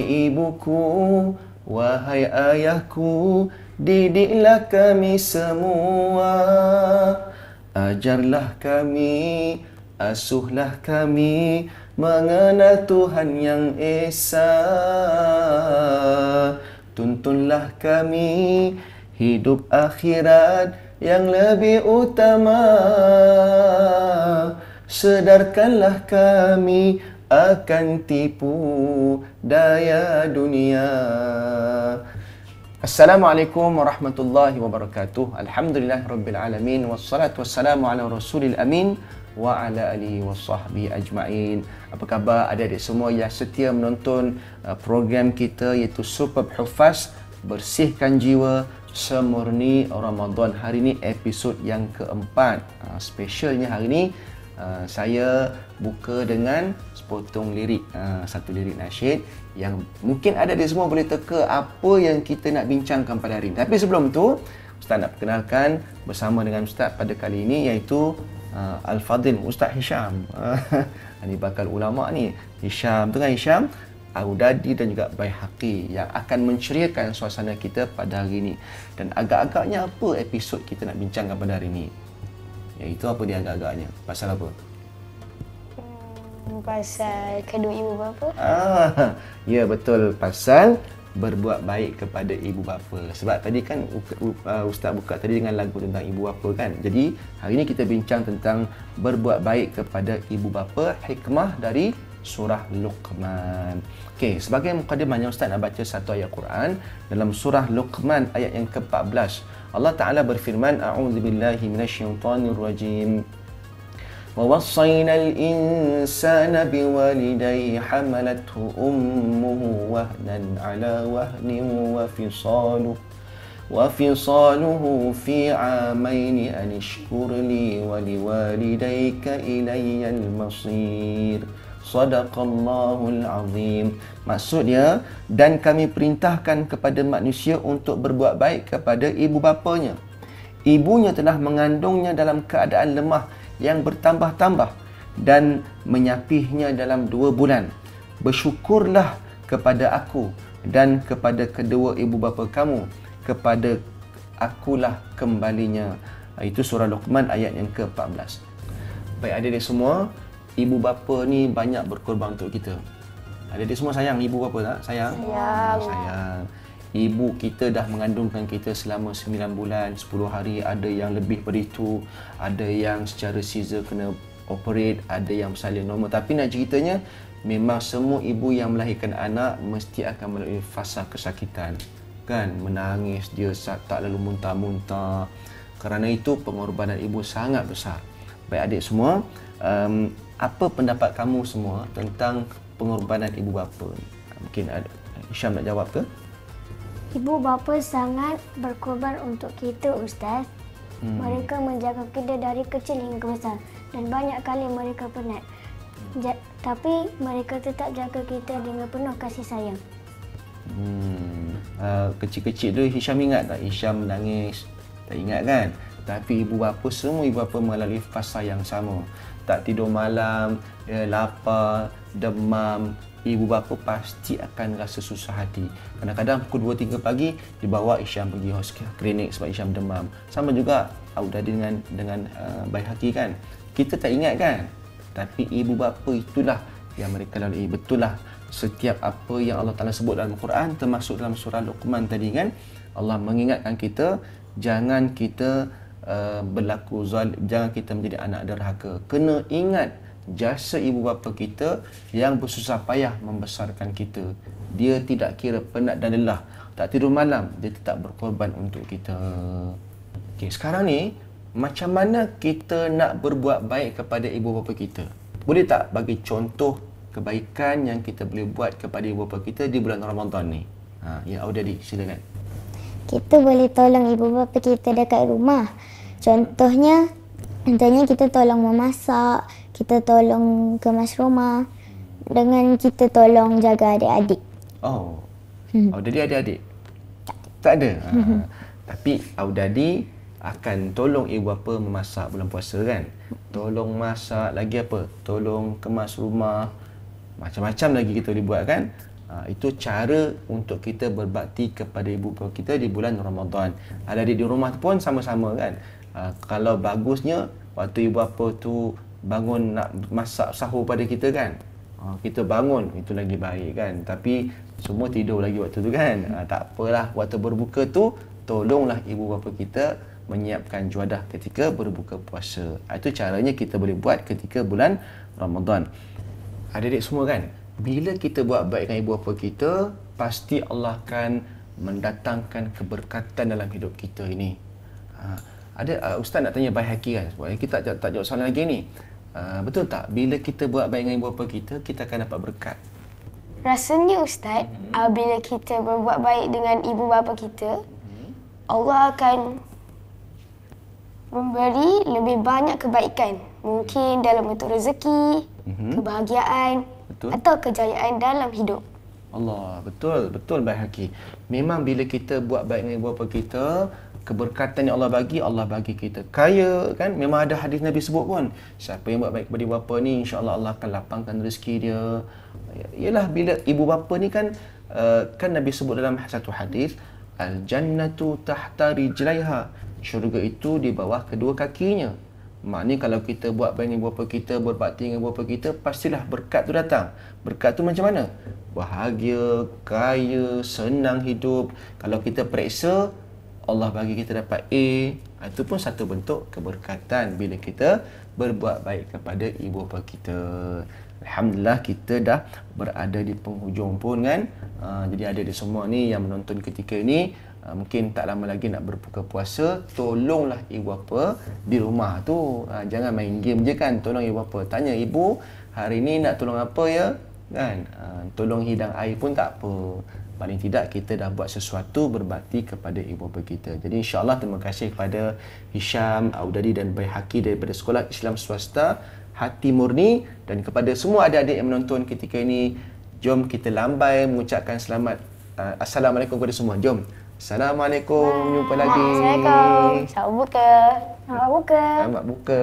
ibuku, wahai ayahku, didiklah kami semua. Ajarlah kami, asuhlah kami, mengenal Tuhan yang Esa. Tuntunlah kami hidup akhirat yang lebih utama. Sedarkanlah kami akan tipu daya dunia. Assalamualaikum warahmatullahi wabarakatuh. Alhamdulillah rabbil alamin, wassalatu wassalamu ala rasulil amin wa ala alihi wasahbihi ajma'in. Apa khabar adik-adik semua yang setia menonton program kita iaitu Superb Hufaz, bersihkan jiwa semurni Ramadan. Hari ini episod yang keempat. Specialnya hari ini saya buka dengan sepotong lirik, satu lirik nasyid yang mungkin ada di semua boleh teka apa yang kita nak bincangkan pada hari ini. Tapi sebelum tu, Ustaz nak perkenalkan bersama dengan Ustaz pada kali ini iaitu Al-Fadhil Ustaz Hisham. Ini bakal ulama ni. Hisham tu kan, Hisham Audadi dan juga Baihaqi yang akan menceriakan suasana kita pada hari ini. Dan agak-agaknya apa episod kita nak bincangkan pada hari ini? Iaitu apa dia agak-agaknya? Pasal apa? Pasal kedua ibu bapa. Ya betul, pasal berbuat baik kepada ibu bapa. Sebab tadi kan Ustaz buka tadi dengan lagu tentang ibu bapa kan. Jadi hari ini kita bincang tentang berbuat baik kepada ibu bapa, hikmah dari surah Luqman. Okey, sebagai mukadimahnya Ustaz nak baca satu ayat Quran dalam surah Luqman ayat yang ke-14. Allah Ta'ala berfirman, A'udzubillahi minasyaitonirrajim. وَوَصَّيْنَا الْإِنسَانَ بِوَالِدَيْهِ حَمَلَتْهُ أُمُّهُ وَهْنًا عَلَى وَهْنٍ وَفِصَالُهُ فِي عَامَيْنِ أَنِ اشْكُرْ لِي وَلِوَالِدَيْكَ إِلَيَّ الْمَصِيرُ Sadaqallahul Azim. Maksudnya, dan kami perintahkan kepada manusia untuk berbuat baik kepada ibu bapanya. Ibunya telah mengandungnya dalam keadaan lemah yang bertambah-tambah dan menyapihnya dalam 2 bulan. Bersyukurlah kepada aku dan kepada kedua ibu bapa kamu, kepada akulah kembalinya. Itu surah Luqman ayat yang ke-14. Baik adik-adik semua, ibu bapa ni banyak berkorban untuk kita. Adik-adik semua sayang ibu bapa tak? Sayang? Sayang. Ibu kita dah mengandungkan kita selama 9 bulan, 10 hari, ada yang lebih pada itu, ada yang secara caesar kena operate, ada yang bersalin normal. Tapi nak ceritanya, memang semua ibu yang melahirkan anak mesti akan melalui fasa kesakitan. Kan? Menangis, dia tak lalu muntah-muntah. Kerana itu pengorbanan ibu sangat besar. Baik adik semua, apa pendapat kamu semua tentang pengorbanan ibu bapa? Mungkin ada Hisham nak jawab ke? Ibu bapa sangat berkorban untuk kita, Ustaz. Mereka menjaga kita dari kecil hingga besar dan banyak kali mereka penat. Tapi mereka tetap jaga kita dengan penuh kasih sayang. Kecil-kecil tu Hisham ingat tak? Hisham menangis, tak ingat kan? Tapi ibu bapa, semua ibu bapa melalui fasa yang sama. Tak tidur malam, lapar, demam. Ibu bapa pasti akan rasa susah hati. Kadang-kadang pukul 2-3 pagi dibawa Hisham pergi klinik sebab Hisham demam. Sama juga Audadi dengan Baihaqi kan. Kita tak ingat kan? Tapi ibu bapa itulah yang mereka lalui. Betul lah setiap apa yang Allah Ta'ala sebut dalam Quran, termasuk dalam surah Luqman tadi kan. Allah mengingatkan kita, jangan kita berlaku zalim, jangan kita menjadi anak derhaka. Kena ingat jasa ibu bapa kita yang bersusah payah membesarkan kita. Dia tidak kira penat dan lelah, tak tidur malam, dia tetap berkorban untuk kita. Okey, sekarang ni macam mana kita nak berbuat baik kepada ibu bapa kita? Boleh tak bagi contoh kebaikan yang kita boleh buat kepada ibu bapa kita di bulan Ramadan ni? Ya Audadi, silakan. Kita boleh tolong ibu bapa kita dekat rumah. Contohnya kita tolong memasak, kita tolong kemas rumah, dengan kita tolong jaga adik-adik. Audadi adik-adik? Tak ada? Tapi Audadi akan tolong ibu bapa memasak bulan puasa kan? Tolong masak, lagi apa? Tolong kemas rumah, macam-macam lagi kita boleh buat kan? Itu cara untuk kita berbakti kepada ibu bapa kita di bulan Ramadan. Ada di rumah pun sama-sama kan. Kalau bagusnya waktu ibu bapa tu bangun nak masak sahur pada kita kan, kita bangun, itu lagi baik kan. Tapi semua tidur lagi waktu tu kan. Tak apalah, waktu berbuka tu tolonglah ibu bapa kita menyiapkan juadah ketika berbuka puasa. Itu caranya kita boleh buat ketika bulan Ramadan. Adik-adik semua kan, bila kita buat baik dengan ibu bapa kita, pasti Allah akan mendatangkan keberkatan dalam hidup kita ini. Ada Ustaz nak tanya Baihaqi kan, sebab kita tak jawab soalan lagi ni. Betul tak bila kita buat baik dengan ibu bapa kita, kita akan dapat berkat? Rasanya Ustaz, bila kita berbuat baik dengan ibu bapa kita, Allah akan memberi lebih banyak kebaikan. Mungkin dalam bentuk rezeki, kebahagiaan, betul, atau kejayaan dalam hidup. Allah, betul Baihaqi. Memang bila kita buat baik dengan ibu bapa kita, keberkatan yang Allah bagi kita kaya kan. Memang ada hadis Nabi sebut pun, siapa yang buat baik kepada ibu bapa ni, insya-Allah Allah akan lapangkan rezeki dia. Ialah bila ibu bapa ni kan, kan Nabi sebut dalam satu hadis, al-jannatu tahta rijlaiha, syurga itu di bawah kedua kakinya. Maknanya kalau kita buat baik dengan ibu bapa kita, berbakti dengan ibu bapa kita, pastilah berkat tu datang. Berkat tu macam mana? Bahagia, kaya, senang hidup. Kalau kita periksa, Allah bagi kita dapat A, itu pun satu bentuk keberkatan bila kita berbuat baik kepada ibu bapa kita. Alhamdulillah kita dah berada di penghujung pun kan. Jadi ada di semua ni yang menonton ketika ini, mungkin tak lama lagi nak berbuka puasa, tolonglah ibu bapa di rumah tu. Jangan main game je kan, tolong ibu bapa. Tanya ibu, hari ni nak tolong apa ya? Kan? Tolong hidang air pun tak apa. Paling tidak kita dah buat sesuatu berbakti kepada ibu bapa kita. Jadi insya-Allah terima kasih kepada Hisham, Audadi dan Baihaqi daripada Sekolah Islam Swasta Hati Murni, dan kepada semua adik-adik yang menonton ketika ini, jom kita lambai mengucapkan selamat Assalamualaikum kepada semua. Jom. Assalamualaikum. Jumpa lagi. Assalamualaikum. Selamat buka. Selamat buka.